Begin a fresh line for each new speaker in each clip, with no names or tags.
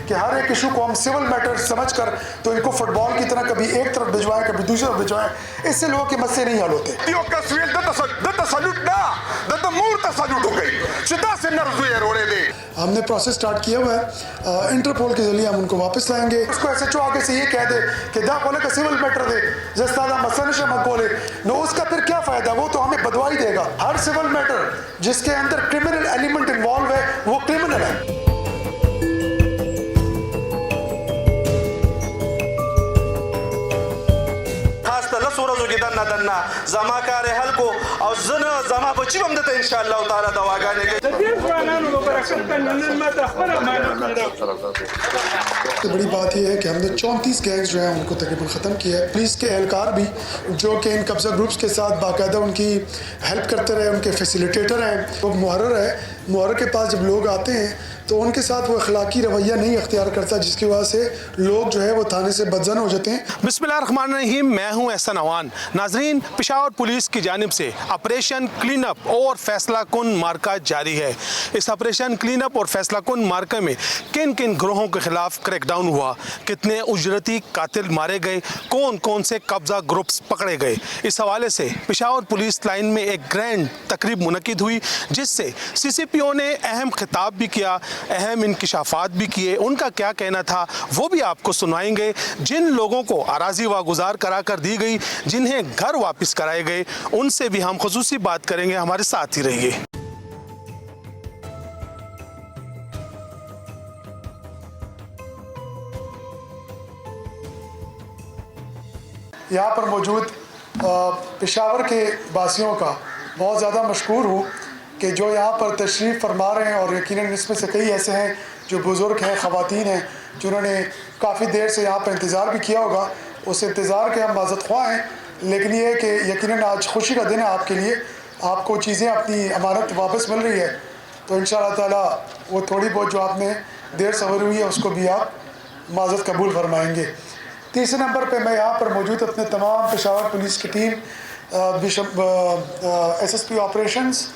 کہ ہر ایک ایشو کو ہم سول میٹر سمجھ کر تو ان کو فٹ بال کی طرح کبھی ایک طرف بھجوائیں کبھی دوسری طرف بھجوائیں، اس سے لوگوں کے مسئلے نہیں حل ہوتے. ہم نے پروسیس سٹارٹ کیا ہوا ہے، انٹرپول کے ذریعے ہم ان کو واپس لائیں گے. اس کو ایس ایچ او آگے سے یہ کہہ دے کہ دا کولے کا سول میٹر دے جستادا مسئلہ نشہ مکولے نو، اس کا پھر کیا فائدہ؟ وہ تو ہمیں بدوائی دے گا. ہر سول میٹر جس کے اندر کرمنل ایلیمنٹ انوالو ہے وہ کرمنل ہے.
دنا زما کار حل کو او زنه زما بچی هم دته ان شاء الله تعالی دواګانې
کوي. بڑی بات یہ ہے کہ ہم نے 34 گینگز جو ہیں ان کو تقریباً ختم کیا ہے. پولیس کے اہلکار بھی جو کہ ان قبضہ گروپس کے ساتھ باقاعدہ ان کی ہیلپ کرتے رہے، ان کے فیسیلیٹیٹر ہیں. وہ محرر ہے، محرر کے پاس جب لوگ آتے ہیں تو ان کے ساتھ وہ اخلاقی رویہ نہیں اختیار کرتا، جس کی وجہ سے لوگ جو ہے وہ تھانے سے بدزن ہو جاتے ہیں.
بسم اللہ الرحمن الرحیم، میں ہوں احسن عوان. ناظرین، پشاور پولیس کی جانب سے آپریشن کلین اپ اور فیصلہ کن مارکہ جاری ہے. اس آپریشن کلین اپ اور فیصلہ کن مارکہ میں کن کن گروہوں کے خلاف کریک ڈاؤن ہوا، کتنے اجرتی قاتل مارے گئے، کون کون سے قبضہ گروپس پکڑے گئے، اس حوالے سے پشاور پولیس لائن میں ایک گرینڈ تقریب منعقد ہوئی، جس سے سی سی پی او نے اہم خطاب بھی کیا، اہم انکشافات بھی کیے. ان کا کیا کہنا تھا وہ بھی آپ کو سنائیں گے. جن لوگوں کو اراضی واگزار کرا کر دی گئی، جنہیں گھر واپس کرائے گئے، ان سے بھی ہم خصوصی بات کریں گے. ہمارے ساتھ ہی رہیے.
یہاں پر موجود پشاور کے باسیوں کا بہت زیادہ مشکور ہوں کہ جو یہاں پر تشریف فرما رہے ہیں، اور یقیناً اس میں سے کئی ایسے ہیں جو بزرگ ہیں، خواتین ہیں، جنہوں نے کافی دیر سے یہاں پر انتظار بھی کیا ہوگا. اس انتظار کے ہم معذرت خواہ ہیں، لیکن یہ ہے کہ یقیناً آج خوشی کا دن ہے آپ کے لیے. آپ کو چیزیں اپنی امانت واپس مل رہی ہے، تو انشاءاللہ تعالیٰ وہ تھوڑی بہت جو آپ نے دیر سوری ہوئی ہے اس کو بھی آپ معذرت قبول فرمائیں گے. تیسرے نمبر پہ میں یہاں پر موجود اپنے تمام پشاور پولیس کی team, S S P operations,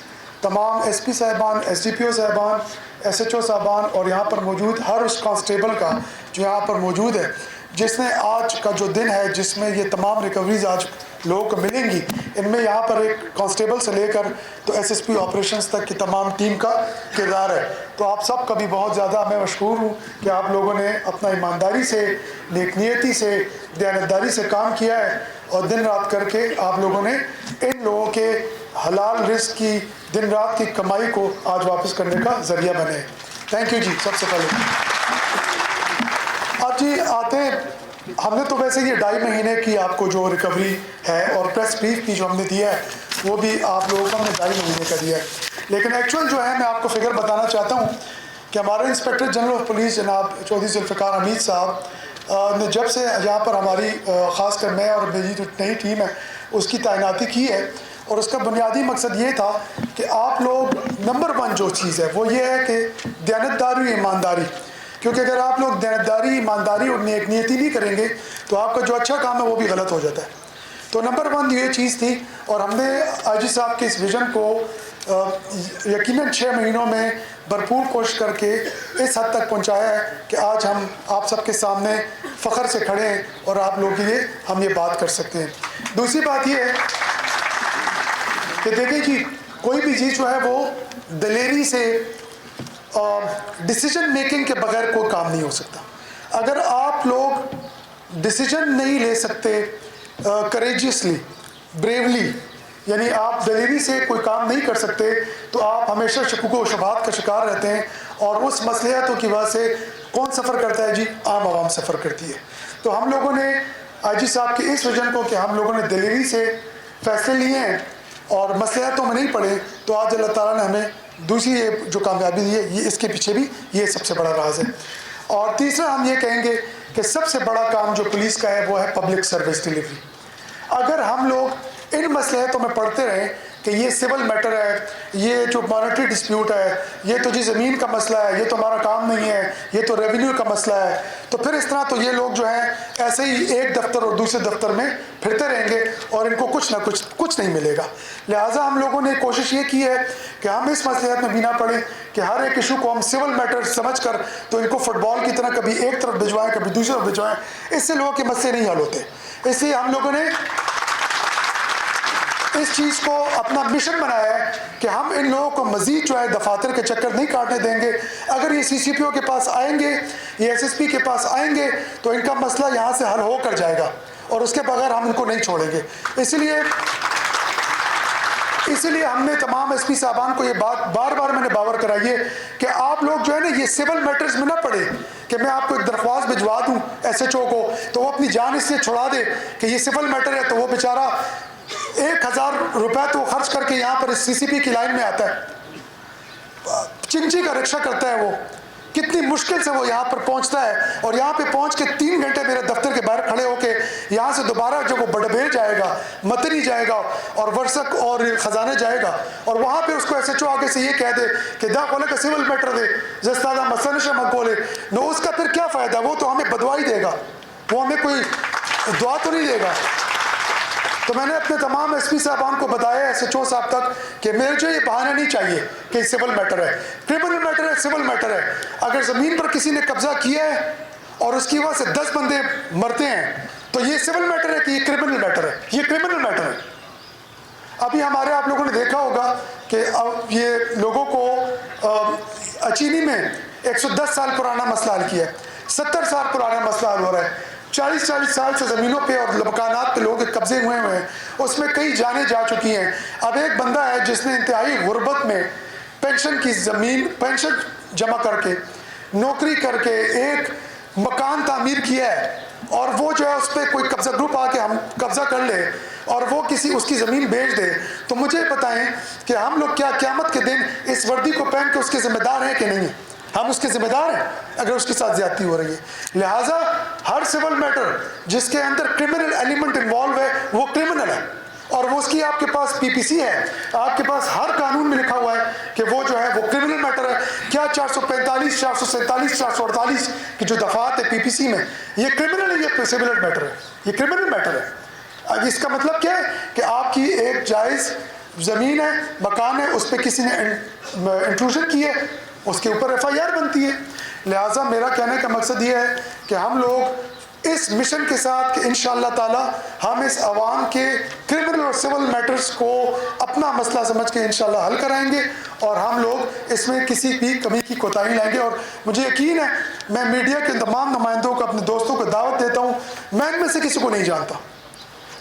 تمام ایس پی صاحبان، ایس ڈی پی او صاحبان، ایس ایچ او صاحبان، اور یہاں پر موجود ہر اس کانسٹیبل کا جو یہاں پر موجود ہے، جس نے آج کا جو دن ہے جس میں یہ تمام ریکوریز آج لوگوں کو ملیں گی. ان میں یہاں پر ایک کانسٹیبل سے لے کر تو ایس ایس پی آپریشنز تک کی تمام ٹیم کا کردار ہے. تو آپ سب کا بھی بہت زیادہ میں مشکور ہوں کہ آپ لوگوں نے اپنا ایمانداری سے، نیک نیتی سے، دیانتداری سے کام کیا ہے، اور دن رات کر کے آپ لوگوں نے ان لوگوں کے حلال رزق کی، دن رات کی کمائی کو آج واپس کرنے کا ذریعہ بنے. تھینک یو جی. سب سے پہلے اب جی آتے ہیں، ہم نے تو ویسے یہ 2.5 مہینے کی آپ کو جو ریکوری ہے اور پریس بریف کی جو ہم نے دیا ہے وہ بھی آپ لوگوں کو ہم نے 2.5 مہینے کا دیا ہے. لیکن ایکچوئل جو ہے میں آپ کو فگر بتانا چاہتا ہوں کہ ہمارے انسپیکٹر جنرل آف پولیس جناب چودھری ذوالفقار حمید صاحب نے جب سے یہاں پر ہماری خاص کر میں اور میری جو نئی ٹیم ہے اس کی تعیناتی کی ہے، اور اس کا بنیادی مقصد یہ تھا کہ آپ لوگ نمبر 1 جو چیز ہے وہ یہ ہے کہ دیانتداری، ایمانداری. کیونککہ اگر آپ لوگ دیانتداری، ایمانداری اور نیک نیتی نہیں کریں گے تو آپ کا جو اچھا کام ہے وہ بھی غلط ہو جاتا ہے. تو نمبر 1 یہ چیز تھی، اور ہم نے آئی جی صاحب کے اس ویژن کو یقیناً 6 مہینوں میں بھرپور کوشش کر کے اس حد تک پہنچایا ہے کہ آج ہم آپ سب کے سامنے فخر سے کھڑے ہیں اور آپ لوگوں کے لیے ہم یہ بات کر سکتے ہیں. دوسری بات یہ ہے کہ دیکھیں جی، کوئی بھی چیز جو ہے وہ دلیری سے، ڈیسیجن میکنگ کے بغیر کوئی کام نہیں ہو سکتا. اگر آپ لوگ ڈیسیجن نہیں لے سکتے کریجیسلی، بریولی، یعنی آپ دلیری سے کوئی کام نہیں کر سکتے، تو آپ ہمیشہ شکوک و شبہات کا شکار رہتے ہیں. اور اس مصلحتوں کی وجہ سے کون سفر کرتا ہے جی؟ عام عوام سفر کرتی ہے. تو ہم لوگوں نے آئی جی صاحب کے اس ویژن کو کہ ہم لوگوں نے دلیری سے فیصلے لیے ہیں اور مصلحتوں میں نہیں پڑے، تو آج اللہ تعالیٰ نے ہمیں دوسری یہ جو کامیابی دی ہے، یہ اس کے پیچھے بھی یہ سب سے بڑا راز ہے. اور تیسرا ہم یہ کہیں گے کہ سب سے بڑا کام جو پولیس کا ہے وہ ہے پبلک سروس ڈیلیوری. اگر ہم لوگ ان مصلحتوں میں پڑھتے رہیں کہ یہ سول میٹر ہے، یہ جو مانیٹری ڈسپیوٹ ہے، یہ تو جی زمین کا مسئلہ ہے، یہ تو ہمارا کام نہیں ہے، یہ تو ریونیو کا مسئلہ ہے، تو پھر اس طرح تو یہ لوگ جو ہیں ایسے ہی ایک دفتر اور دوسرے دفتر میں پھرتے رہیں گے اور ان کو کچھ نہ کچھ نہیں ملے گا. لہٰذا ہم لوگوں نے کوشش یہ کی ہے کہ ہم اس مصلحت میں بھی نہ پڑیں کہ ہر ایک ایشو کو ہم سول میٹر سمجھ کر تو ان کو فٹ بال کی طرح کبھی ایک طرف بھجوائیں کبھی دوسری طرف بھجوائیں، اس سے لوگوں کے مسئلے نہیں حل ہوتے. اس لیے ہم لوگوں نے اس چیز کو اپنا مشن بنایا ہے کہ ہم ان لوگوں کو مزید جو ہے دفاتر کے چکر نہیں کاٹنے دیں گے. اگر یہ سی سی پی او کے پاس آئیں گے، یہ ایس ایس پی کے پاس آئیں گے تو ان کا مسئلہ یہاں سے حل ہو کر جائے گا، اور اس کے بغیر ہم ان کو نہیں چھوڑیں گے. اسی لیے ہم نے تمام ایس پی صاحبان کو یہ بات بار بار میں نے باور کرائی ہے کہ آپ لوگ جو ہے نا یہ سول میٹرز میں نہ پڑے کہ میں آپ کو ایک درخواست بھجوا دوں ایس ایچ او کو تو وہ اپنی جان اس لیے چھڑا دے کہ یہ سول میٹر ہے، تو وہ بیچارہ 1000 روپے تو خرچ کر کے یہاں پر سی سی پی کی لائن میں آتا ہے، چنچی کا رکشہ کرتا ہے، وہ کتنی مشکل سے وہ یہاں پر پہنچتا ہے، اور یہاں پہ پہنچ کے 3 گھنٹے میرے دفتر کے باہر کھڑے ہو کے یہاں سے دوبارہ جب وہ بڑبیر جائے گا، متنی جائے گا اور ورسک اور خزانے جائے گا، اور وہاں پہ اس کو ایس ایچ او آگے سے یہ کہہ دے کہ دا کھولے کا سول میٹر دے زستادہ مسئلہ نشہ مکولے، نو اس کا پھر کیا فائدہ؟ وہ تو ہمیں بدوا ہی دے گا، وہ ہمیں کوئی دعا تو نہیں دے گا. تو میں نے اپنے تمام ایس پی صاحبان کو بتایا ایس ایچ او صاحب تک کہ میرے جو یہ بہانہ نہیں چاہیے کہ سول میٹر ہے، کرمنل میٹر ہے، سول میٹر ہے. اگر زمین پر کسی نے قبضہ کیا ہے اور اس کی وجہ سے 10 بندے مرتے ہیں تو یہ سول میٹر ہے کہ یہ کرمنل میٹر ہے؟ یہ کرمنل میٹر ہے. ابھی ہمارے آپ لوگوں نے دیکھا ہوگا کہ اب یہ لوگوں کو اچینی میں 110 سال پرانا مسئلہ حل کیا ہے، 70 سال پرانا مسئلہ حل ہو رہا ہے، 40 سال سے زمینوں پہ اور مکانات پہ لوگ قبضے ہوئے ہیں، اس میں کئی جانیں جا چکی ہیں. اب ایک بندہ ہے جس نے انتہائی غربت میں پینشن کی زمین پینشن جمع کر کے نوکری کر کے ایک مکان تعمیر کیا ہے، اور وہ جو ہے اس پہ کوئی قبضہ گروپ آ کے ہم قبضہ کر لے اور وہ کسی اس کی زمین بیچ دے، تو مجھے بتائیں کہ ہم لوگ کیا قیامت کے دن اس وردی کو پہن کے اس کے ذمہ دار ہیں کہ نہیں؟ ہم اس کے ذمہ دار ہیں اگر اس کے ساتھ زیادتی ہو رہی ہے. لہٰذا ہر سول میٹر جس کے اندر کرمنل ایلیمنٹ انوالو ہے وہ کرمنل ہے، اور وہ اس کی آپ کے پاس پی پی سی ہے، آپ کے پاس ہر قانون میں لکھا ہوا ہے کہ وہ جو ہے وہ کرمنل میٹر ہے. کیا 445 447 448 کی جو دفعات ہے پی پی سی میں، یہ کرمنل ہے، یہ سول میٹر ہے، یہ کرمنل میٹر ہے. اس کا مطلب کیا ہے کہ آپ کی ایک جائز زمین ہے، مکان ہے، اس پہ کسی نے انٹروژن کی ہے، اس کے اوپر ایف آئی آر بنتی ہے. لہٰذا میرا کہنے کا مقصد یہ ہے کہ ہم لوگ اس مشن کے ساتھ کہ انشاءاللہ تعالی ہم اس عوام کے کرمنل اور سول میٹرز کو اپنا مسئلہ سمجھ کے انشاءاللہ حل کرائیں گے، اور ہم لوگ اس میں کسی بھی کمی کی کوتاہی لائیں گے. اور مجھے یقین ہے میں میڈیا کے تمام نمائندوں کو، اپنے دوستوں کو دعوت دیتا ہوں، میں ان میں سے کسی کو نہیں جانتا،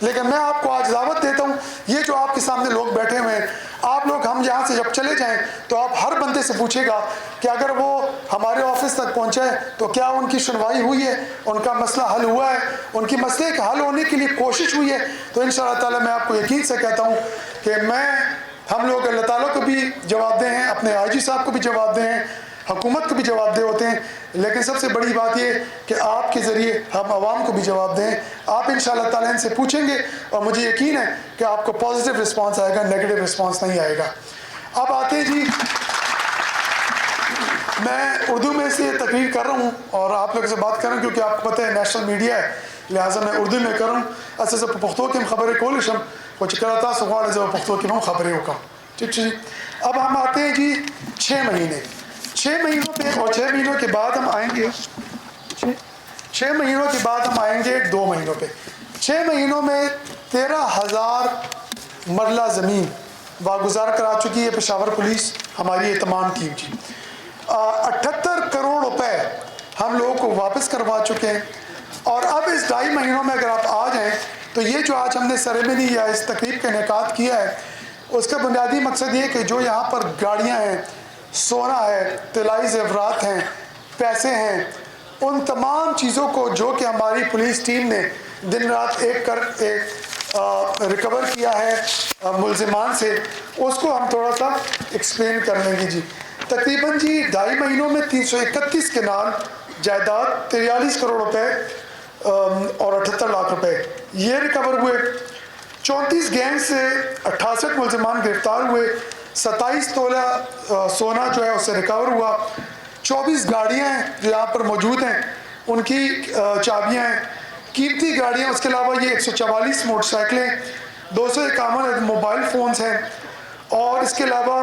لیکن میں آپ کو آج دعوت دیتا ہوں، یہ جو آپ کے سامنے لوگ بیٹھے ہوئے ہیں، آپ لوگ ہم یہاں سے جب چلے جائیں تو آپ ہر بندے سے پوچھے گا کہ اگر وہ ہمارے آفس تک پہنچے تو کیا ان کی سنوائی ہوئی ہے، ان کا مسئلہ حل ہوا ہے، ان کی مسئلے کے حل ہونے کے لیے کوشش ہوئی ہے. تو انشاءاللہ تعالیٰ میں آپ کو یقین سے کہتا ہوں کہ ہم لوگ اللہ تعالیٰ کو بھی جواب دہ ہیں، اپنے آئی جی صاحب کو بھی جواب دہ ہیں، حکومت کو بھی جواب دہ ہوتے ہیں، لیکن سب سے بڑی بات یہ کہ آپ کے ذریعے ہم عوام کو بھی جواب دیں. آپ انشاءاللہ تعالیٰ ان سے پوچھیں گے اور مجھے یقین ہے کہ آپ کو پازیٹیو رسپانس آئے گا، نیگیٹو رسپانس نہیں آئے گا. اب آتے ہیں جی، میں اردو میں سے تقریر کر رہا ہوں اور آپ لوگ سے بات کر رہا ہوں کیونکہ آپ کو پتہ ہے نیشنل میڈیا ہے، لہٰذا میں اردو میں کر رہا ہوں. اصل سے پختو کی خبریں کولشم وہ چکراتا سوال ہے پختو کی ہم خبریں ہوگا. ٹھیک جی. اب ہم آتے ہیں جی 6 مہینے، 6 مہینوں پہ، اور 6 مہینوں کے بعد ہم آئیں گے 6 مہینوں کے بعد ہم آئیں گے 2 مہینوں پہ. 6 مہینوں میں 13,000 مرلہ زمین واگزار کرا چکی ہے پشاور پولیس، ہماری اہتمام ٹیم جی. 78 کروڑ روپے ہم لوگوں کو واپس کروا چکے ہیں. اور اب اس 2.5 مہینوں میں اگر آپ آ جائیں تو یہ جو آج ہم نے سیریمنی یا اس تقریب کا انعقاد کیا ہے، اس کا بنیادی مقصد یہ کہ جو یہاں پر گاڑیاں ہیں، سونا ہے، طلائی زیورات ہیں، پیسے ہیں، ان تمام چیزوں کو جو کہ ہماری پولیس ٹیم نے دن رات ایک ریکور کیا ہے ملزمان سے، اس کو ہم تھوڑا سا ایکسپلین کر لیں گے جی. تقریباً جی 2.5 مہینوں میں 331 کنال جائیداد، 43 کروڑ روپے اور 78 لاکھ روپے یہ ریکور ہوئے. 34 گینگ سے 68 ملزمان گرفتار ہوئے. 27 تولہ سونا جو ہے اس سے ریکور ہوا. 24 گاڑیاں ہیں جو یہاں پر موجود ہیں، ان کی چابیاں ہیں، قیمتی گاڑیاں. اس کے علاوہ یہ 144 موٹر سائیکلیں، 251 موبائل فونز ہیں، اور اس کے علاوہ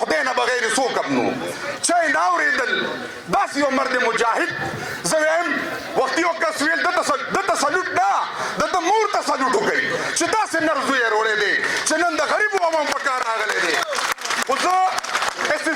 خدای نه بغیر څوک ابنو چې ناوریدل داس یو مرد مجاهد زویم وختي او کسویل د تسلط نه د مور تسلط وکي چې داس نرزو یې وروړي دي چې نن د غریب عوام په کار راغلي دي خو زه اس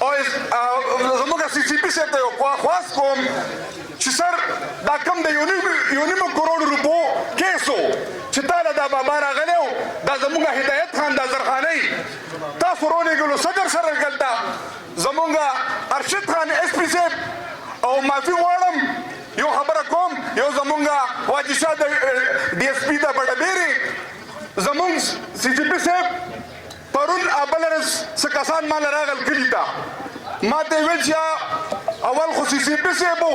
او زموږ سی سی پی سره یو خاص کوم چې سر دا کم د یو نیم کروڑ روپو کیسو چې تعالی دا بابا راغلو دا زموږ هدایت خان دا زرخانی تاسو رونیګلو صدر سره ګلتا زموږ ارشد خان اس پی سیب او معافي واړم یو خبره کوم یو زموږ واجی شاه د ډي اس پی دا بډبيري زموږ سی سی پی سیب پرون ابلرس سکاسان مال راغل کړی تا ما ته ویل چې اول خو سی سی پی سیبو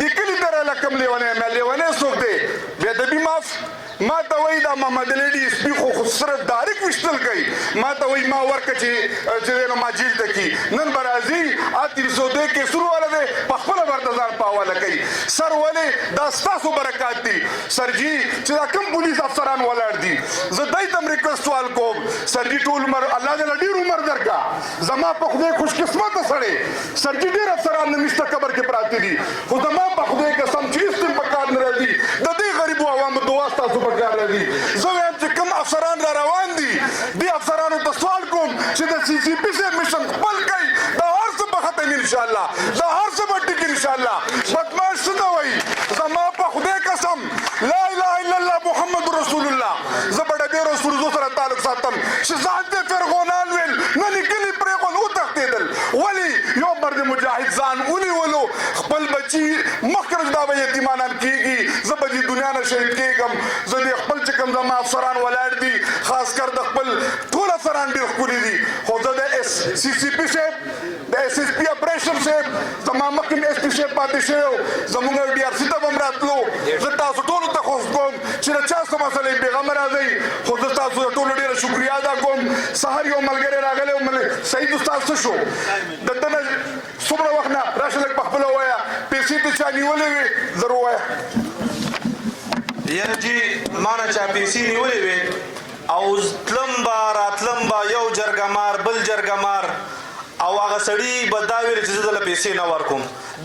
دی کلی تر لکم لیونه مې لیونه سوک دے بے دبی معاف ما ته وای دا محمد لیډي اس پی خو صرف دارک وشتل کوي ما ته وای ما ورکه چې نو ما جیل تکي نن برازي ا 302 کې شروع والا دے خپل ورتزار پاواله کوي سر ولې دا ستاسو برکات دي سر جی چې دا کم پولیس افسران ولاړ دي زه دای تم ریکوست وال کوم سر جی ټول عمر الله دې ډیر عمر درکا زما په خدای خوش قسمت سره سر جی ډیر افسران نشته قبر کې پراته دي خو زما په خدای قسم چې استم پکار نه راځي د دې غریب عوام دعا تاسو پکار راځي زه وایم چې کوم افسران را روان دي دي افسرانو ته سوال کوم چې د سی سی پی سي مشن خپل کوي دا هر څه به ختم ان شاء الله دا هر څه به ټیک ان شاء الله بدمعاش څه نه وایي زما په خدای قسم لا اله الا الله محمد رسول الله زه به ډېر رسول الله سره تعلق ساتم چې ځان ته فرغونان ویل نه لیکلي پرېښول وتښتېدل ولې یو مرد مجاهد ځان ونیولو خپل بچي مخکې دا به یتیمانان کېږي زه به دې دنیا نه شهید کېږم زه دې خپل چې کوم زما افسران ولاړ دي خاص کر د خپل ټول افسران ډېر ښکلي دي خو زه د اس سی سی پی صاحب د اس اس پی آپریشن صاحب زما مخکې اس پی صاحب پاتې شوی زموږ ډي آر سی ته به هم راتلو زه تاسو ټولو ته خوښ کوم چې د چا څه مسلې بېغمه راځئ خو زه تاسو د ټولو ډېره شکریا ادا کوم سهار یو ملګری راغلی و سعید استاد څه شو د ده نه څومره وخت نه راشه لږ په خپله ووایه پیسې ته چا نیولې وې زر ووایه
یاره جی مانا چا پیسې نیولې وې او تلم به راتلم به یو جرګه مار بل جرګه مار او هغه سړي به دا ویل چې زه دله پیسې نه ورکوم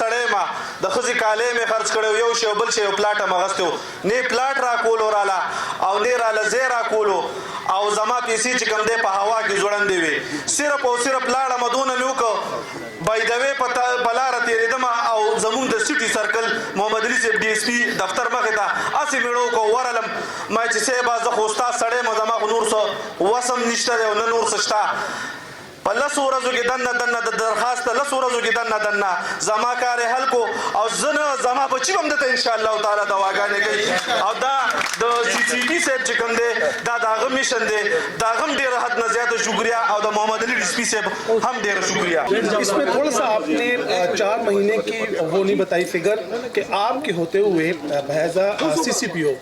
سړی ما د ښځې کالی مې خرڅ کړی یو شی او بل شی او پلاټ هم اخیستی و نه یې پلاټ راکولو راله او نه یې راله ځای راکولو او زما پیسې چې کوم دی په هوا کې ځوړندې وې صرف او صرف لاړم دونه مې وکړه بایدوې په لاره تېرېدم او زمونږ د سټي سرکل محمد علي صاحب ډي ایس پي دفتر مخې ته هسې مې وکړو ورغلم ما چې صاحبه زه خو استاد سړی یم زما خو نور څه وسم نشته دی او نه نور څه شته په لسو ورځو کې دننه د درخواست لسو ورځو کې دننه زما کار یې حل کو او زه نه زما بچي به هم دته انشاءالله تعالی دواګانې کوي او دا د سی سی پي صاحب چې کوم دی دا د هغه میشن دی د هغه هم ډېره حد نه زیاته شکریه او د Muhammad Ali D S P صاحب هم ډېره شکریه
اس میں تھوڑا سا آپ نے 4 مہینے کی وہ نہیں بتائی فگر کہ آپ کے ہوتے ہوئے بحیثہ سی سی پی او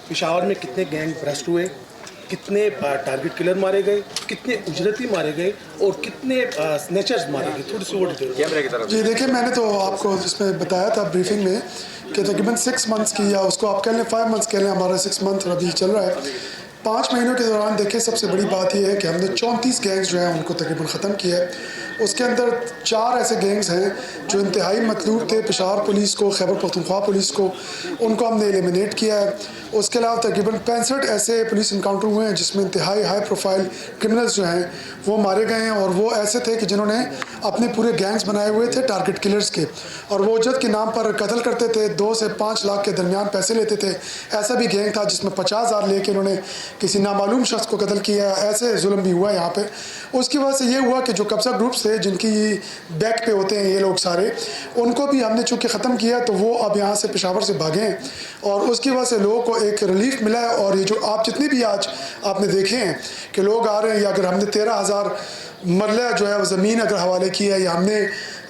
پشاور میں کتنے گینگ بریسٹ ہوئے کتنے ٹارگٹ کلر مارے گئے کتنے اجرتی مارے گئے اور کتنے سنیچرز مارے گئے تھوڑی سی وہ ڈیٹیل
جی دیکھیں میں نے تو آپ کو اس میں بتایا تھا بریفنگ میں کہ تقریباً 6 منتھس کی یا اس کو آپ کہہ لیں 5 منتھس کہہ لیں ہمارا 6 منتھ ابھی چل رہا ہے 5 مہینوں کے دوران دیکھیں سب سے بڑی بات یہ ہے کہ ہم نے 34 گینگز جو ہیں ان کو تقریباً ختم کیا ہے اس کے اندر 4 ایسے گینگز ہیں جو انتہائی مطلوب تھے پشاور پولیس کو خیبر پختونخوا پولیس کو ان کو ہم نے ایلیمنیٹ کیا ہے اس کے علاوہ تقریباً 65 ایسے پولیس انکاؤنٹر ہوئے ہیں جس میں انتہائی ہائی پروفائل کرمنلز جو ہیں وہ مارے گئے ہیں اور وہ ایسے تھے کہ جنہوں نے اپنے پورے گینگز بنائے ہوئے تھے ٹارگٹ کلرز کے اور وہ اجرت کے نام پر قتل کرتے تھے 2 سے 5 لاکھ کے درمیان پیسے لیتے تھے ایسا بھی گینگ تھا جس میں 50,000 لے کے انہوں نے کسی نامعلوم شخص کو قتل کیا ایسے ظلم بھی ہوا یہاں پہ اس کی وجہ سے یہ ہوا کہ جو قبضہ گروپس تھے جن کی بیک پہ ہوتے ہیں یہ لوگ سارے ان کو بھی ہم نے چونکہ ختم کیا تو وہ اب یہاں سے پشاور سے بھاگے ہیں اور اس کی وجہ سے لوگوں کو ایک ریلیف ملا ہے اور یہ جو آپ جتنے بھی آج آپ نے دیکھے ہیں کہ لوگ آ رہے ہیں یا اگر ہم نے 13,000 مرلہ جو ہے وہ زمین اگر حوالے کی ہے یا ہم نے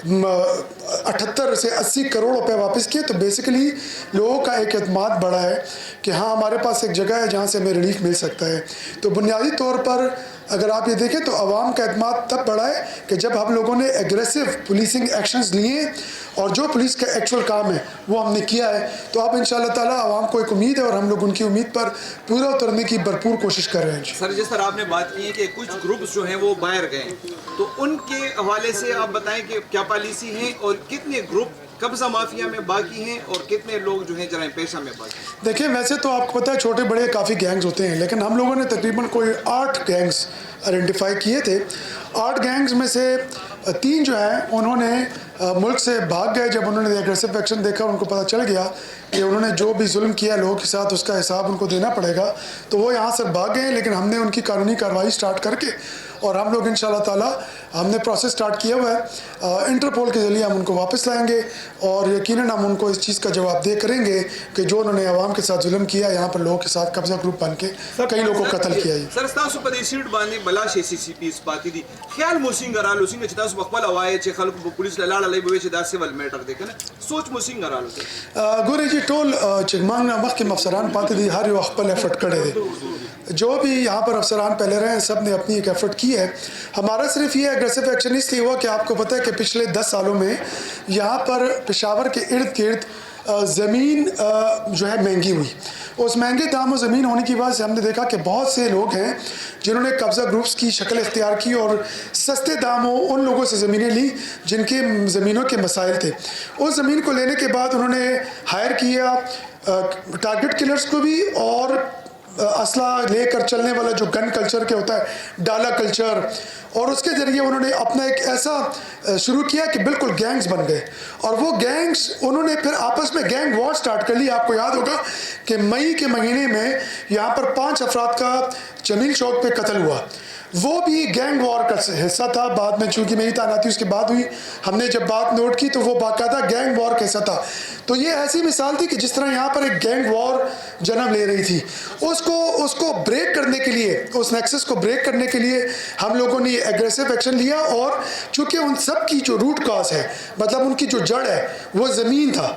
78 سے 80 کروڑ روپے واپس کیے تو بیسیکلی لوگوں کا ایک اعتماد بڑھا ہے کہ ہاں ہمارے پاس ایک جگہ ہے جہاں سے ہمیں ریلیف مل سکتا ہے تو بنیادی طور پر اگر آپ یہ دیکھیں تو عوام کا اعتماد تب بڑھا ہے کہ جب ہم لوگوں نے ایگریسو پولیسنگ ایکشنز لیے اور جو پولیس کا ایکچول کام ہے وہ ہم نے کیا ہے تو اب انشاءاللہ تعالی عوام کو ایک امید ہے اور ہم لوگ ان کی امید پر پورا اترنے کی بھرپور کوشش کر رہے ہیں
سر جس طرح آپ نے بات کی ہے کہ کچھ گروپس جو ہیں وہ باہر گئے تو ان کے حوالے سے آپ بتائیں کہ کیا پالیسی ہیں اور کتنے گروپ قبضہ مافیا میں باقی ہیں اور کتنے لوگ جو ہیں جرائم پیشہ میں باقی ہیں؟
دیکھیں ویسے تو آپ کو پتہ ہے چھوٹے بڑے کافی گینگز ہوتے ہیں لیکن ہم لوگوں نے تقریباً کوئی 8 گینگز آئیڈینٹیفائی کیے تھے 8 گینگز میں سے 3 جو ہیں انہوں نے ملک سے بھاگ گئے جب انہوں نے ایگریسو ایکشن دیکھا ان کو پتہ چل گیا کہ انہوں نے جو بھی ظلم کیا لوگوں کے ساتھ اس کا حساب ان کو دینا پڑے گا تو وہ یہاں سے بھاگ گئے لیکن ہم نے ان کی قانونی کارروائی سٹارٹ کر کے اور ہم لوگ انشاءاللہ تعالی ہم نے پروسیس سٹارٹ کیا ہوا ہے انٹرپول کے ذریعے ہم ان کو واپس لائیں گے اور یقیناً ہم ان کو اس چیز کا جواب دہ کریں گے کہ جو انہوں نے عوام کے ساتھ ظلم کیا یہاں پر لوگوں کے ساتھ قبضہ گروپ بن کے کئی لوگوں کو قتل کیا ہے
سر تاسو په دې سیټ باندې بلاش سی سی پی پاتې دي خیال مو څنګه رالو څنګه چې تاسو خپل وایي چې خلکو په پولیس له لاړه لای به چې دا سیول میټر دی کنه سوچ مو څنګه رالو
ګورې چې ټول چې موږ مخکې افسران پاتې دي هر یو خپل ایفرټ کړی دی جو بھی یہاں پر افسران پہلے رہے ہیں سب نے اپنی ایک ایفرٹ کی ہے ہمارا صرف یہ ایگریسو ایکشن اس لیے ہوا کہ آپ کو پتہ ہے کہ پچھلے 10 سالوں میں یہاں پر پشاور کے ارد گرد زمین جو ہے مہنگی ہوئی اس مہنگے دام و زمین ہونے کی وجہ سے ہم نے دیکھا کہ بہت سے لوگ ہیں جنہوں نے قبضہ گروپس کی شکل اختیار کی اور سستے داموں ان لوگوں سے زمینیں لی جن کے زمینوں کے مسائل تھے اس زمین کو لینے کے بعد انہوں نے ہائر کیا ٹارگٹ کلرز کو بھی اور اسلحہ لے کر چلنے والا جو گن کلچر کے ہوتا ہے ڈالا کلچر اور اس کے ذریعے انہوں نے اپنا ایک ایسا شروع کیا کہ بالکل گینگز بن گئے اور وہ گینگز انہوں نے پھر آپس میں گینگ وار سٹارٹ کر لی آپ کو یاد ہوگا کہ مئی کے مہینے میں یہاں پر 5 افراد کا جمیل چوک پہ قتل ہوا وہ بھی گینگ وار کا حصہ تھا بعد میں چونکہ میری تعیناتی اس کے بعد ہوئی ہم نے جب بات نوٹ کی تو وہ باقاعدہ گینگ وار کا حصہ تھا تو یہ ایسی مثال تھی کہ جس طرح یہاں پر ایک گینگ وار جنم لے رہی تھی اس کو بریک کرنے کے لیے اس نیکسس کو بریک کرنے کے لیے ہم لوگوں نے ایگریسو ایکشن لیا اور چونکہ ان سب کی جو روٹ کاز ہے مطلب ان کی جو جڑ ہے وہ زمین تھا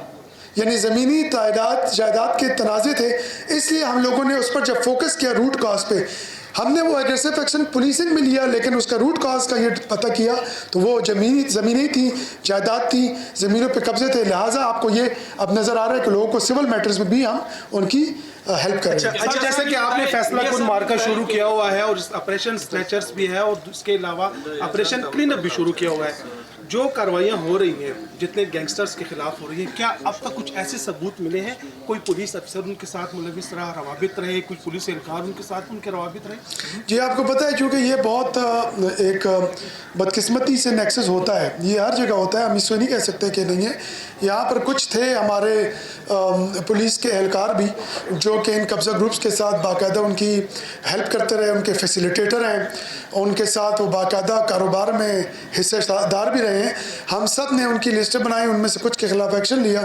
یعنی زمینی جائیداد کے تنازع تھے اس لیے ہم لوگوں نے اس پر جب فوکس کیا روٹ کاز پہ ہم نے وہ ایگریسو ایکشن پولیسنگ میں لیا، لیکن اس کا روٹ کاز کا یہ پتہ کیا تو وہ زمینیں تھیں، جائیداد تھی، زمینوں پہ قبضے تھے، لہٰذا آپ کو یہ اب نظر آ رہا ہے کہ لوگوں کو سول میٹرز میں بھی ہم ان کی ہیلپ کریں گے۔
اچھا، جیسے کہ آپ نے فیصلہ کن مارکا شروع کیا ہوا ہے اور آپریشن اسنیچرز بھی ہے اور اس کے علاوہ آپریشن کلین اپ بھی شروع کیا ہوا ہے، جو کاروائیاں ہو رہی ہیں جتنے گینگسٹرز کے خلاف ہو رہی ہیں، کیا اب تک کچھ ایسے ثبوت ملے ہیں کوئی پولیس افسر ان کے ساتھ ملوث رہا، روابط رہے، کچھ پولیس اہلکار ان کے ساتھ ان کے روابط رہے؟
جی آپ کو پتہ ہے چونکہ یہ بہت ایک بدقسمتی سے نیکسس ہوتا ہے، یہ ہر جگہ ہوتا ہے، ہم اس کو نہیں کہہ سکتے کہ نہیں ہے۔ یہاں پر کچھ تھے ہمارے پولیس کے اہلکار بھی جو کہ ان قبضہ گروپس کے ساتھ باقاعدہ ان کی ہیلپ کرتے رہے، ان کے فیسیلیٹیٹر ہیں، ان کے ساتھ وہ باقاعدہ کاروبار میں حصہ دار بھی رہے ہیں۔ ہم سب نے ان کی لسٹیں بنائی، ان میں سے کچھ کے خلاف ایکشن لیا،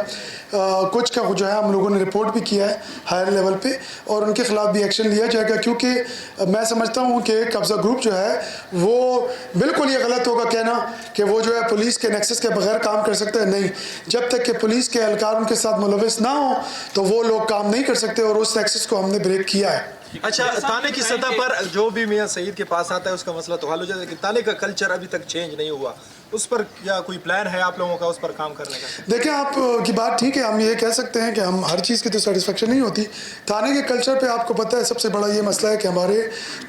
کچھ کا جو ہے ہم لوگوں نے رپورٹ بھی کیا ہے ہائر لیول پہ، اور ان کے خلاف بھی ایکشن لیا جائے گا، کیونکہ میں سمجھتا ہوں کہ قبضہ گروپ جو ہے وہ بالکل یہ غلط ہوگا کہنا کہ وہ جو ہے پولیس کے نیکسس کے بغیر کام کر سکتے ہیں، نہیں، جب تک کہ پولیس کے اہلکار ان کے ساتھ ملوث نہ ہوں تو وہ لوگ کام نہیں کر سکتے، اور اس نیکسس کو ہم نے بریک کیا ہے۔
اچھا، تانے کی سطح پر جو بھی میاں سعید کے پاس آتا ہے اس کا مسئلہ تو حل ہو جاتا ہے، لیکن تانے کا کلچر ابھی تک چینج نہیں ہوا، اس پر کیا کوئی پلان ہے آپ لوگوں کا اس پر کام کرنے کا؟
دیکھیں آپ کی بات ٹھیک ہے، ہم یہ کہہ سکتے ہیں کہ ہم ہر چیز کی تو سیٹسفیکشن نہیں ہوتی۔ تھانے کے کلچر پہ آپ کو پتہ ہے سب سے بڑا یہ مسئلہ ہے کہ ہمارے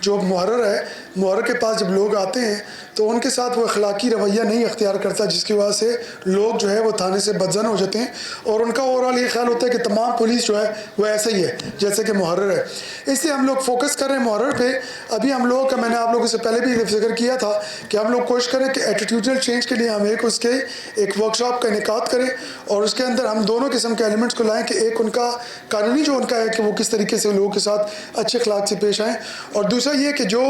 جو محرر ہے، محرر کے پاس جب لوگ آتے ہیں تو ان کے ساتھ وہ اخلاقی رویہ نہیں اختیار کرتا، جس کی وجہ سے لوگ جو ہے وہ تھانے سے بدظن ہو جاتے ہیں، اور ان کا اوورآل یہ خیال ہوتا ہے کہ تمام پولیس جو ہے وہ ایسا ہی ہے جیسے کہ محرر ہے۔ اس لیے ہم لوگ فوکس کر رہے ہیں محرر پہ۔ ابھی ہم لوگوں کا، میں نے آپ لوگوں سے پہلے بھی ذکر کیا تھا کہ ہم لوگ کوشش کریں کہ ایٹیٹیوڈل چینج کے لیے ہم ایک ورکشاپ کا انعقاد کریں، اور اس کے اندر ہم دونوں قسم کے ایلیمنٹس کو لائیں کہ ایک ان کا قانونی جو ان کا ہے کہ وہ کس طریقے سے لوگوں کے ساتھ اچھے اخلاق سے پیش آئیں، اور دوسرا یہ کہ جو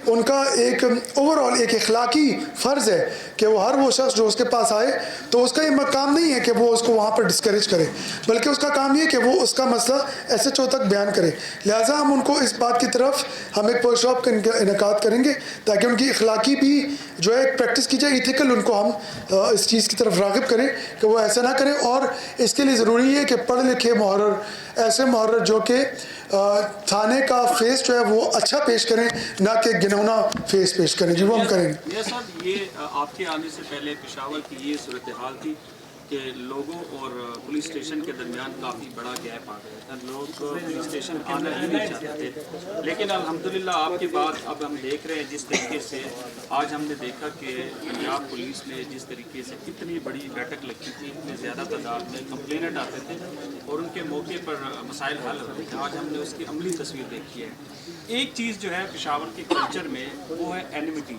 ان کا ایک اوورآل ایک اخلاقی فرض ہے کہ وہ ہر وہ شخص جو اس کے پاس آئے تو اس کا یہ کام نہیں ہے کہ وہ اس کو وہاں پر ڈسکریج کرے، بلکہ اس کا کام یہ کہ وہ اس کا مسئلہ ایس ایچ او تک بیان کرے۔ لہٰذا ہم ان کو اس بات کی طرف ہم ایک ورکشاپ کا انعقاد کریں گے تاکہ ان کی اخلاقی بھی جو ہے ایک پریکٹس کی جائے، ایتھیکل، ان کو ہم اس چیز کی طرف راغب کریں کہ وہ ایسا نہ کریں، اور اس کے لیے ضروری ہے کہ پڑھ لکھے محرر، ایسے محرر جو کہ تھانے کا فیس جو ہے وہ اچھا پیش کریں، نہ کہ گنونا فیس پیش کریں۔ جی وہ ہم کریں گے۔
میاں صاحب، یہ آپ کے آنے سے پہلے پشاور کی یہ صورتحال تھی کہ لوگوں اور پولیس اسٹیشن کے درمیان کافی بڑا گیپ آ گیا تھا، لوگ پولیس اسٹیشن آنا ہی نہیں چاہتے تھے، لیکن الحمدللہ آپ کے بعد اب ہم دیکھ رہے ہیں جس طریقے سے آج ہم نے دیکھا کہ پنجاب پولیس نے جس طریقے سے اتنی بڑی بیٹھک لگی تھی، اتنے زیادہ تعداد میں کمپلینٹ آتے تھے اور ان کے موقع پر مسائل حل ہوتے تھے، آج ہم نے اس کی عملی تصویر دیکھی ہے۔ ایک چیز جو ہے پشاور کے کلچر میں وہ ہے اینیمیٹی،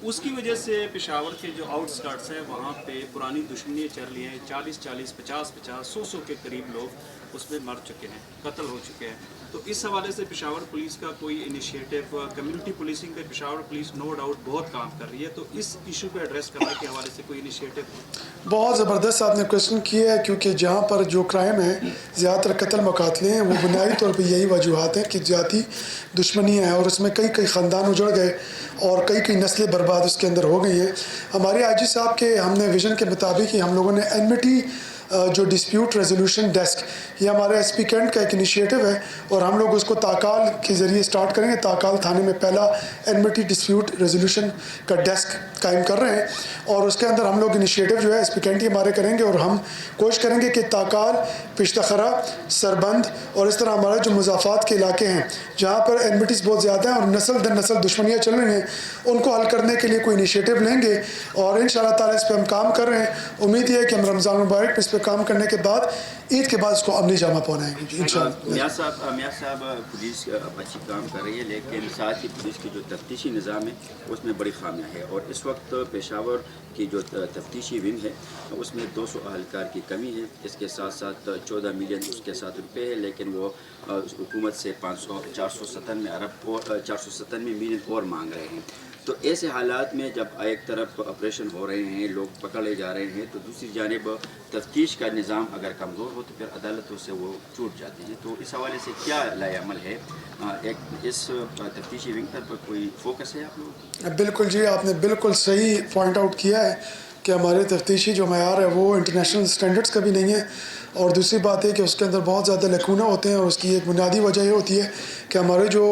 اس کی وجہ سے پشاور کے جو آؤٹ اسکرٹس ہیں وہاں پہ پرانی دشمنیاں چل رہی ہیں، 40 50 100 کے قریب لوگ اس میں مر چکے ہیں، قتل ہو چکے ہیں۔ تو اس حوالے سے پشاور پولیس کا کوئی انیشیٹو، کمیونٹی پولیسنگ پہ پشاور پولیس نو ڈاؤٹ بہت کام کر رہی ہے، تو اس ایشو پہ ایڈریس کرنے کے حوالے سے کوئی انیشیٹو؟
بہت زبردست آپ نے کویشچن کیا ہے، کیونکہ جہاں پر جو کرائم ہے، زیادہ تر قتل مقاتلے ہیں، وہ بنیادی طور پہ یہی وجوہات ہیں کہ ذاتی دشمنیاں ہیں، اور اس میں کئی خاندان اجڑ گئے اور کئی نسلیں برباد اس کے اندر ہو گئی ہیں۔ ہمارے آئی جی صاحب کے ہم نے ویژن کے مطابق ہی ہم لوگوں نے اینمیٹی جو ڈسپیوٹ ریزولوشن ڈیسک، یہ ہمارے ایس پی کینٹ کا ایک انیشیٹو ہے، اور ہم لوگ اس کو تاکال کے ذریعے سٹارٹ کریں گے۔ تاکال تھانے میں پہلا اینمیٹی ڈسپیوٹ ریزولوشن کا ڈیسک قائم کر رہے ہیں، اور اس کے اندر ہم لوگ انیشیٹو جو ہے ایس پی کینٹ ہی ہمارے کریں گے، اور ہم کوشش کریں گے کہ تاکال، پشتخرا، سربند اور اس طرح ہمارے جو مضافات کے علاقے ہیں جہاں پر اینمیٹیز بہت زیادہ ہیں اور نسل در نسل دشمنیاں چل رہی ہیں، ان کو حل کرنے کے لیے کوئی انیشیٹو لیں گے، اور انشاءاللہ تعالیٰ اس پہ ہم کام کر رہے ہیں۔ امید یہ ہے کہ ہم رمضان مبارک اس پہ کام کرنے کے بعد عید کے بعد اس کو عملی جامہ پہنائیں گے انشاءاللہ۔
میاں صاحب پولیس اچھی کام کر رہی ہے، لیکن ساتھ ہی پولیس کی جو تفتیشی نظام ہے اس میں بڑی خامیاں ہے، اور اس وقت پشاور کی جو تفتیشی ونگ ہے اس میں 200 اہلکار کی کمی ہے، اس کے ساتھ ساتھ 14 ملین اس کے ساتھ روپے ہے، لیکن وہ حکومت سے 497 ملین اور مانگ رہے ہیں۔ تو ایسے حالات میں جب ایک طرف آپریشن ہو رہے ہیں، لوگ پکڑے جا رہے ہیں، تو دوسری جانب تفتیش کا نظام اگر کمزور ہو تو پھر عدالتوں سے وہ چھوٹ جاتے ہیں۔ تو اس حوالے سے کیا لائے عمل ہے؟ اس تفتیشی ونگ پر کوئی فوکس ہے آپ لوگوں؟
بالکل جی، آپ نے بالکل صحیح پوائنٹ آؤٹ کیا ہے۔ کہ ہمارے تفتیشی جو معیار ہے وہ انٹرنیشنل سٹینڈرڈس کا بھی نہیں ہے، اور دوسری بات ہے کہ اس کے اندر بہت زیادہ لکونہ ہوتے ہیں، اور اس کی ایک بنیادی وجہ یہ ہوتی ہے کہ ہمارے جو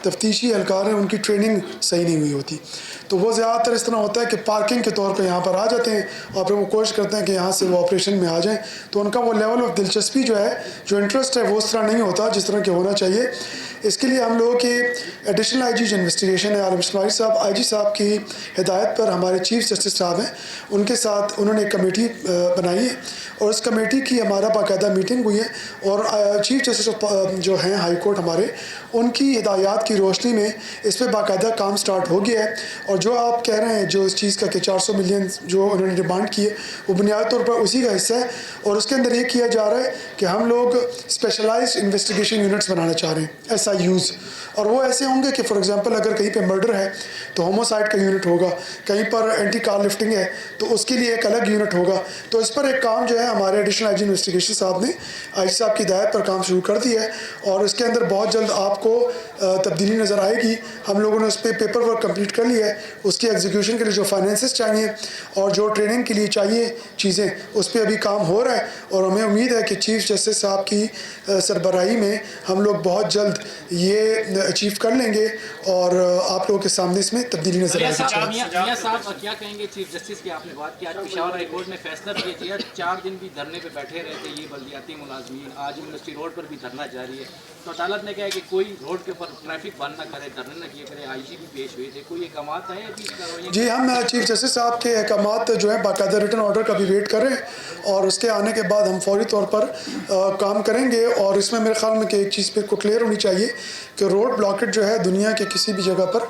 تفتیشی اہلکار ہیں ان کی ٹریننگ صحیح نہیں ہوئی ہوتی. تو وہ زیادہ تر اس طرح ہوتا ہے کہ پارکنگ کے طور پہ یہاں پر آ جاتے ہیں اور پھر وہ کوشش کرتے ہیں کہ یہاں سے وہ آپریشن میں آ جائیں. تو ان کا وہ لیول آف دلچسپی جو ہے، جو انٹرسٹ ہے، وہ اس طرح نہیں ہوتا جس طرح کہ ہونا چاہیے. اس کے لیے ہم لوگوں کے ایڈیشنل آئی جی جو انویسٹیگیشن ہے عالم اسماعیل صاحب، آئی جی صاحب کی ہدایت پر ہمارے چیف جسٹس صاحب ہیں، ان کے ساتھ انہوں نے ایک کمیٹی بنائی ہے، اور اس کمیٹی کی ہمارا باقاعدہ میٹنگ ہوئی ہے، اور چیف جسٹس جو ہیں ہائی کورٹ ہمارے، ان کی ہدایات کی روشنی میں اس پہ باقاعدہ کام سٹارٹ ہو گیا ہے. اور جو آپ کہہ رہے ہیں جو اس چیز کا کہ 400 ملین جو انہوں نے ڈیمانڈ کی ہے، وہ بنیادی طور پر اسی کا حصہ ہے، اور اس کے اندر یہ کیا جا رہا ہے کہ ہم لوگ اسپیشلائزڈ انویسٹیگیشن یونٹس بنانا چاہ رہے ہیں، SIUs. اور وہ ایسے ہوں گے کہ فار ایگزامپل اگر کہیں پہ مرڈر ہے تو ہوموسائڈ کا یونٹ ہوگا، کہیں پر اینٹی کار لفٹنگ ہے تو اس کے لیے ایک الگ یونٹ ہوگا. تو اس پر ایک کام جو ہے ہمارے ایڈیشنل آئی جی انویسٹیگیشن صاحب نے آئی جی صاحب کی ہدایت پر کام شروع کر دیا ہے، اور اس کے اندر بہت جلد آپ کو تبدیلی نظر آئے گی. ہم لوگوں نے اس پہ پیپر ورک کمپلیٹ کر لیا ہے. اس کی ایگزیکیوشن کے لیے جو فائنینسز چاہیے اور جو ٹریننگ کے لیے چاہیے چیزیں، اس پہ ابھی کام ہو رہا ہے، اور ہمیں امید ہے کہ چیف جسٹس صاحب کی سربراہی میں ہم لوگ بہت جلد یہ اچیو کر لیں گے، اور آپ لوگوں کے سامنے اس میں تبدیلی نظر آئے گی.
میاں صاحب کیا کہیں گے چیف جسٹس کی آپ نے بات کی، آج پشاور ہائی کورٹ نے فیصلہ بھی کیا، 4 دن بھی دھرنے پہ بیٹھے رہے تھے یہ بلدیاتی ملازمین، آج یونیورسٹی روڈ پر بھی دھرنا جاری ہے. تو عدالت نے کہا کہ کوئی روڈ کے اوپر ٹریفک بند نہ کرے، دھرنے نہ کیے کرے. آئی جی بھی پیش ہوئے تھے، کوئی احکامات ہیں ابھی؟
جی، ہم چیف جسٹس صاحب کے احکامات جو ہیں باقاعدہ ریٹن آرڈر کا بھی ویٹ کر رہے ہیں، اور اس کے آنے کے بعد ہم فوری طور پر کام کریں گے. اور اس میں میرے خیال میں کہ ایک چیز پہ کو کلیئر ہونی چاہیے کہ روڈ بلاکٹ جو ہے دنیا کے کسی بھی جگہ پر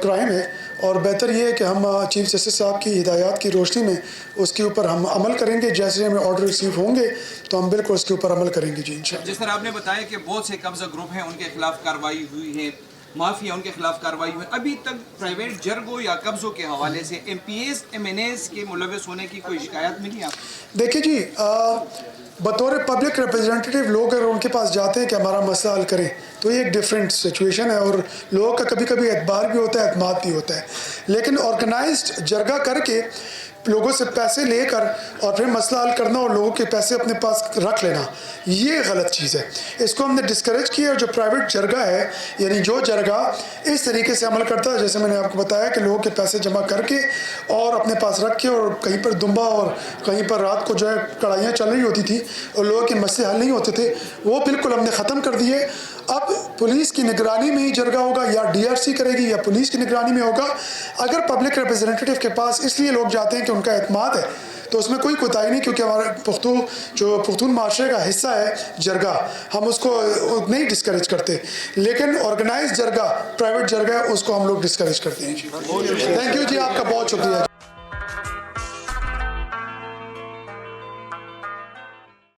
کرائم ہے، اور بہتر یہ ہے کہ ہم چیف جسٹس صاحب کی ہدایات کی روشنی میں اس کے اوپر ہم عمل کریں گے. جیسے ہمیں آرڈر ریسیو ہوں گے تو ہم بالکل اس کے اوپر عمل کریں گے. جی انشاءاللہ.
جس طرح آپ نے بتایا کہ بہت سے قبضہ گروپ ہیں، ان کے خلاف کارروائی ہوئی ہے، مافیا ان کے خلاف کارروائی ہوئی، ابھی تک پرائیویٹ جرگوں یا قبضوں کے حوالے سے MPAs MNAs کے ملوث ہونے کی کوئی شکایت ملی آپ کو؟
دیکھیے جی، بطور پبلک ریپرزینٹیو لوگ اگر ان کے پاس جاتے ہیں کہ ہمارا مسئلہ حل کریں تو یہ ایک ڈیفرنٹ سچویشن ہے، اور لوگوں کا کبھی کبھی اعتبار بھی ہوتا ہے، اعتماد بھی ہوتا ہے. لیکن آرگنائزڈ جرگہ کر کے لوگوں سے پیسے لے کر اور پھر مسئلہ حل کرنا اور لوگوں کے پیسے اپنے پاس رکھ لینا، یہ غلط چیز ہے. اس کو ہم نے ڈسکریج کیا. اور جو پرائیویٹ جرگہ ہے، یعنی جو جرگہ اس طریقے سے عمل کرتا ہے جیسے میں نے آپ کو بتایا کہ لوگوں کے پیسے جمع کر کے اور اپنے پاس رکھ کے، اور کہیں پر دمبا اور کہیں پر رات کو جو ہے کڑھائیاں چل رہی ہوتی تھی اور لوگوں کے مسئلے حل نہیں ہوتے تھے، وہ بالکل ہم نے ختم کر دیے. اب پولیس کی نگرانی میں ہی جرگہ ہوگا، یا DRC کرے گی، یا پولیس کی نگرانی میں ہوگا. اگر پبلک ریپرزینٹیو کے پاس اس لیے لوگ جاتے ہیں کہ ان کا اعتماد ہے تو اس میں کوئی کوتاہی نہیں، کیونکہ ہمارے پختون معاشرے کا حصہ ہے جرگہ، ہم اس کو نہیں ڈسکریج کرتے. لیکن آرگنائز جرگہ، پرائیویٹ جرگہ، اس کو ہم لوگ ڈسکریج کرتے ہیں. تھینک یو جی، آپ کا بہت شکریہ.